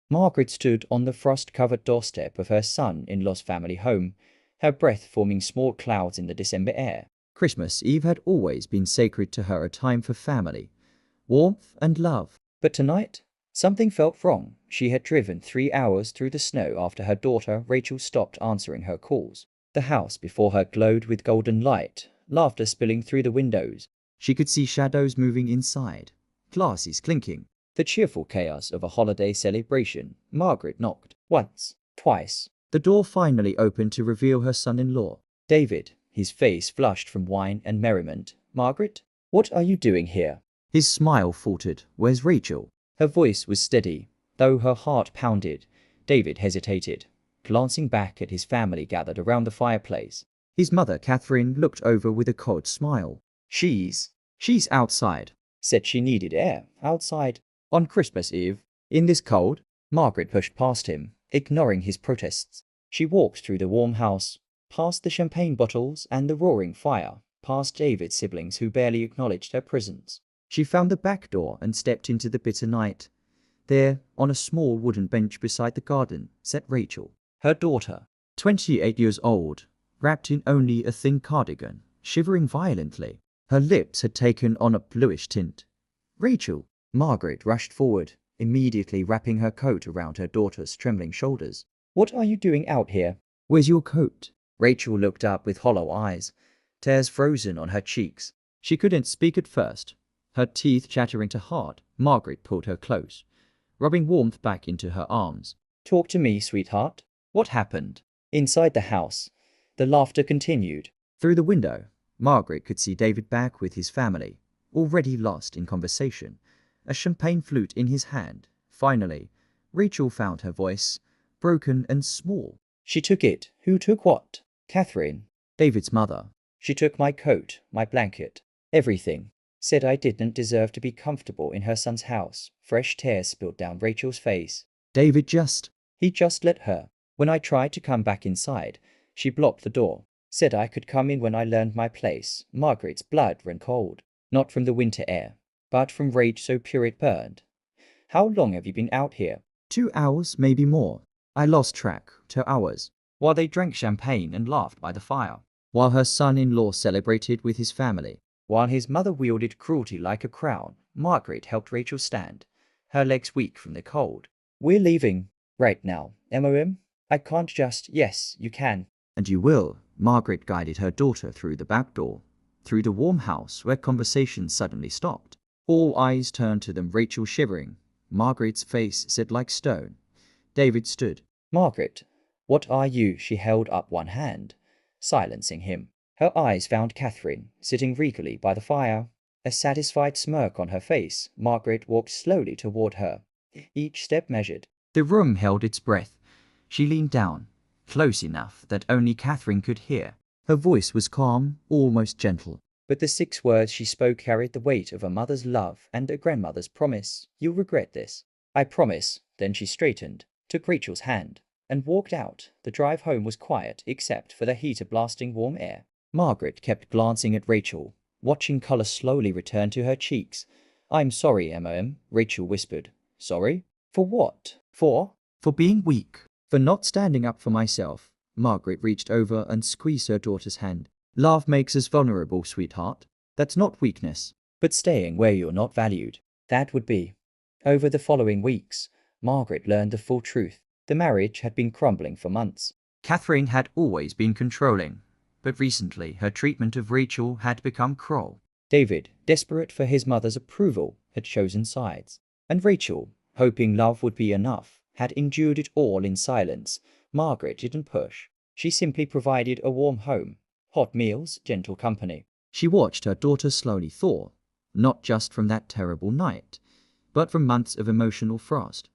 Margaret stood on the frost-covered doorstep of her son-in-law's family home, her breath forming small clouds in the December air. Christmas Eve had always been sacred to her, a time for family, warmth and love. But tonight, something felt wrong. She had driven 3 hours through the snow after her daughter Rachel stopped answering her calls. The house before her glowed with golden light, laughter spilling through the windows. She could see shadows moving inside, glasses clinking. The cheerful chaos of a holiday celebration. Margaret knocked. Once, twice. The door finally opened to reveal her son-in-law, David, his face flushed from wine and merriment. Margaret, what are you doing here? His smile faltered. Where's Rachel? Her voice was steady, though her heart pounded. David hesitated, glancing back at his family gathered around the fireplace. His mother, Catherine, looked over with a cold smile. She's outside. Said she needed air. Outside. On Christmas Eve, in this cold? Margaret pushed past him, ignoring his protests. She walked through the warm house, past the champagne bottles and the roaring fire, past David's siblings who barely acknowledged her presence. She found the back door and stepped into the bitter night. There, on a small wooden bench beside the garden, sat Rachel, her daughter, 28 years old, wrapped in only a thin cardigan, shivering violently. Her lips had taken on a bluish tint. Rachel! Margaret rushed forward, immediately wrapping her coat around her daughter's trembling shoulders. What are you doing out here? Where's your coat? Rachel looked up with hollow eyes, tears frozen on her cheeks. She couldn't speak at first, her teeth chattering to hard. Margaret pulled her close, rubbing warmth back into her arms. Talk to me, sweetheart. What happened? Inside the house, the laughter continued. Through the window, Margaret could see David back with his family, already lost in conversation, a champagne flute in his hand. Finally, Rachel found her voice, broken and small. She took it. Who took what? Catherine, David's mother. She took my coat, my blanket, everything. Said I didn't deserve to be comfortable in her son's house. Fresh tears spilled down Rachel's face. He just let her. When I tried to come back inside, she blocked the door. Said I could come in when I learned my place. Margaret's blood ran cold. Not from the winter air, but from rage so pure it burned. How long have you been out here? 2 hours, maybe more. I lost track. 2 hours. While they drank champagne and laughed by the fire. While her son-in-law celebrated with his family. While his mother wielded cruelty like a crown, Margaret helped Rachel stand, her legs weak from the cold. We're leaving. Right now. MOM? I can't just. Yes, you can. And you will. Margaret guided her daughter through the back door, through the warm house where conversation suddenly stopped. All eyes turned to them, Rachel shivering, Margaret's face set like stone. David stood. Margaret, what are you? She held up one hand, silencing him. Her eyes found Catherine, sitting regally by the fire, a satisfied smirk on her face. Margaret walked slowly toward her, each step measured. The room held its breath. She leaned down, close enough that only Catherine could hear. Her voice was calm, almost gentle, but the 6 words she spoke carried the weight of a mother's love and a grandmother's promise. You'll regret this. I promise. Then she straightened, took Rachel's hand, and walked out. The drive home was quiet except for the heat of blasting warm air. Margaret kept glancing at Rachel, watching color slowly return to her cheeks. I'm sorry, MOM, Rachel whispered. Sorry? For what? For being weak. For not standing up for myself. Margaret reached over and squeezed her daughter's hand. Love makes us vulnerable, sweetheart. That's not weakness, but staying where you're not valued. That would be. Over the following weeks, Margaret learned the full truth. The marriage had been crumbling for months. Catherine had always been controlling, but recently her treatment of Rachel had become cruel. David, desperate for his mother's approval, had chosen sides. And Rachel, hoping love would be enough, had endured it all in silence. Margaret didn't push. She simply provided a warm home, hot meals, gentle company. She watched her daughter slowly thaw, not just from that terrible night, but from months of emotional frost.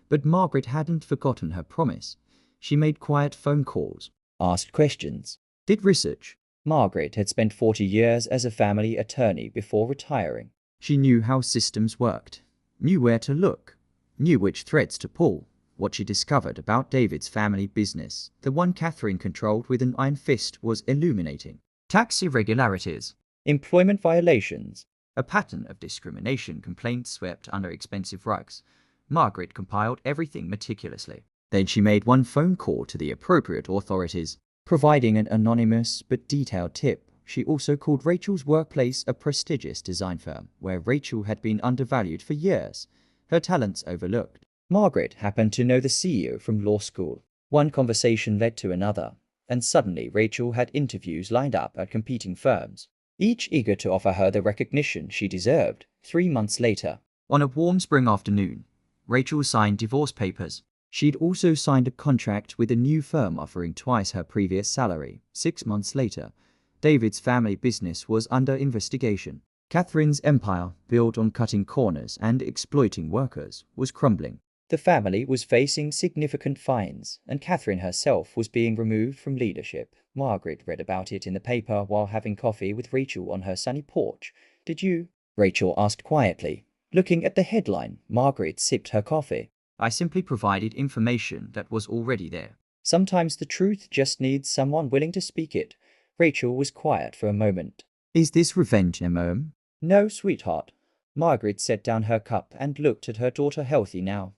But Margaret hadn't forgotten her promise. She made quiet phone calls, asked questions, did research. Margaret had spent 40 years as a family attorney before retiring. She knew how systems worked, knew where to look, knew which threads to pull. What she discovered about David's family business, the one Catherine controlled with an iron fist, was illuminating. Tax irregularities, employment violations, a pattern of discrimination complaints swept under expensive rugs. Margaret compiled everything meticulously. Then she made one phone call to the appropriate authorities, providing an anonymous but detailed tip. She also called Rachel's workplace a prestigious design firm, where Rachel had been undervalued for years, her talents overlooked. Margaret happened to know the CEO from law school. One conversation led to another, and suddenly Rachel had interviews lined up at competing firms, each eager to offer her the recognition she deserved. 3 months later, on a warm spring afternoon, Rachel signed divorce papers. She'd also signed a contract with a new firm offering twice her previous salary. 6 months later, David's family business was under investigation. Catherine's empire, built on cutting corners and exploiting workers, was crumbling. The family was facing significant fines, and Catherine herself was being removed from leadership. Margaret read about it in the paper while having coffee with Rachel on her sunny porch. "Did you?" Rachel asked quietly. Looking at the headline, Margaret sipped her coffee. "I simply provided information that was already there. Sometimes the truth just needs someone willing to speak it." Rachel was quiet for a moment. "Is this revenge, Emma?" "No, sweetheart." Margaret set down her cup and looked at her daughter, healthy now,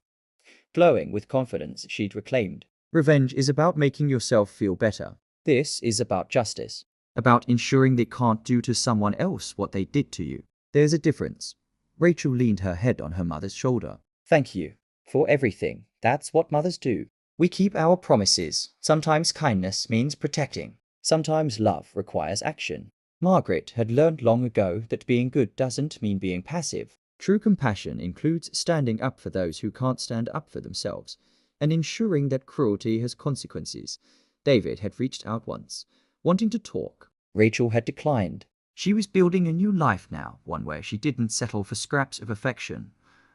glowing with confidence she'd reclaimed. "Revenge is about making yourself feel better. This is about justice. About ensuring they can't do to someone else what they did to you. There's a difference." Rachel leaned her head on her mother's shoulder. "Thank you for everything. That's what mothers do. We keep our promises. Sometimes kindness means protecting. Sometimes love requires action." Margaret had learned long ago that being good doesn't mean being passive. True compassion includes standing up for those who can't stand up for themselves, and ensuring that cruelty has consequences. David had reached out once, wanting to talk. Rachel had declined. She was building a new life now, one where she didn't settle for scraps of affection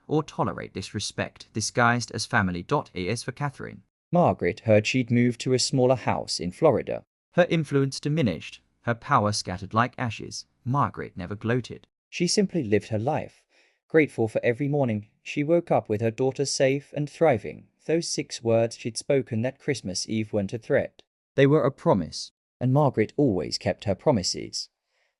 or tolerate disrespect disguised as family. As for Catherine, Margaret heard she'd moved to a smaller house in Florida. Her influence diminished, her power scattered like ashes. Margaret never gloated. She simply lived her life, grateful for every morning she woke up with her daughter safe and thriving. Those 6 words she'd spoken that Christmas Eve weren't a threat. They were a promise, and Margaret always kept her promises.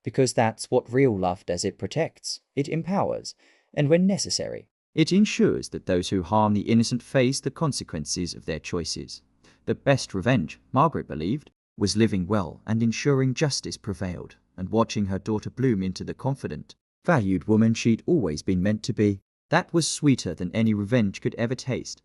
Because that's what real love does. It protects, it empowers, and when necessary, it ensures that those who harm the innocent face the consequences of their choices. The best revenge, Margaret believed, was living well and ensuring justice prevailed, and watching her daughter bloom into the confident, valued woman she'd always been meant to be. That was sweeter than any revenge could ever taste.